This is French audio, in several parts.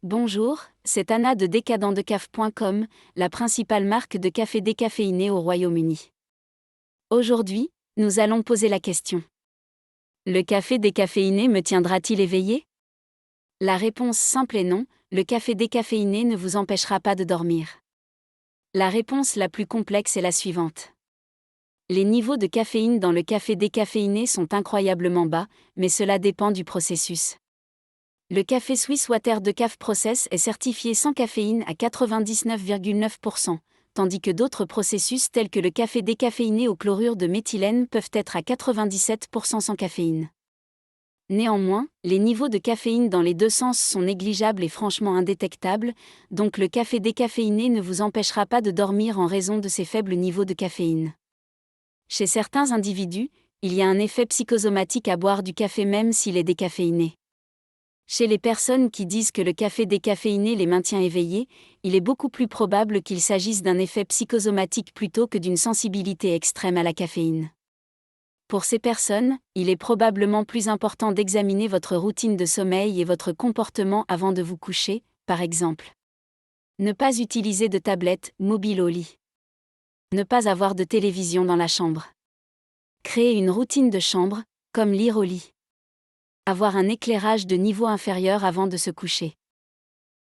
Bonjour, c'est Anna de decadentdecaf.com, la principale marque de café décaféiné au Royaume-Uni. Aujourd'hui, nous allons poser la question. Le café décaféiné me tiendra-t-il éveillé? La réponse simple est non, le café décaféiné ne vous empêchera pas de dormir. La réponse la plus complexe est la suivante. Les niveaux de caféine dans le café décaféiné sont incroyablement bas, mais cela dépend du processus. Le café Swiss Water Decaf Process est certifié sans caféine à 99,9%, tandis que d'autres processus tels que le café décaféiné au chlorure de méthylène peuvent être à 97% sans caféine. Néanmoins, les niveaux de caféine dans les deux sens sont négligeables et franchement indétectables, donc le café décaféiné ne vous empêchera pas de dormir en raison de ces faibles niveaux de caféine. Chez certains individus, il y a un effet psychosomatique à boire du café même s'il est décaféiné. Chez les personnes qui disent que le café décaféiné les maintient éveillés, il est beaucoup plus probable qu'il s'agisse d'un effet psychosomatique plutôt que d'une sensibilité extrême à la caféine. Pour ces personnes, il est probablement plus important d'examiner votre routine de sommeil et votre comportement avant de vous coucher, par exemple. Ne pas utiliser de tablette mobile au lit. Ne pas avoir de télévision dans la chambre. Créer une routine de chambre, comme lire au lit. Avoir un éclairage de niveau inférieur avant de se coucher.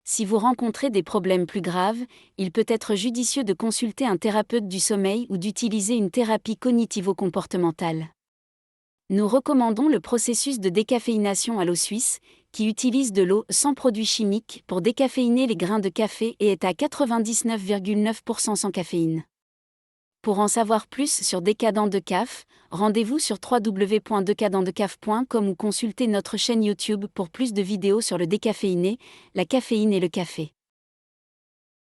Si vous rencontrez des problèmes plus graves, il peut être judicieux de consulter un thérapeute du sommeil ou d'utiliser une thérapie cognitivo-comportementale. Nous recommandons le processus de décaféination à l'eau suisse, qui utilise de l'eau sans produits chimiques pour décaféiner les grains de café et est à 99,9% sans caféine. Pour en savoir plus sur Décadent Decaf, rendez-vous sur www.decadentdecaf.com ou consultez notre chaîne YouTube pour plus de vidéos sur le décaféiné, la caféine et le café.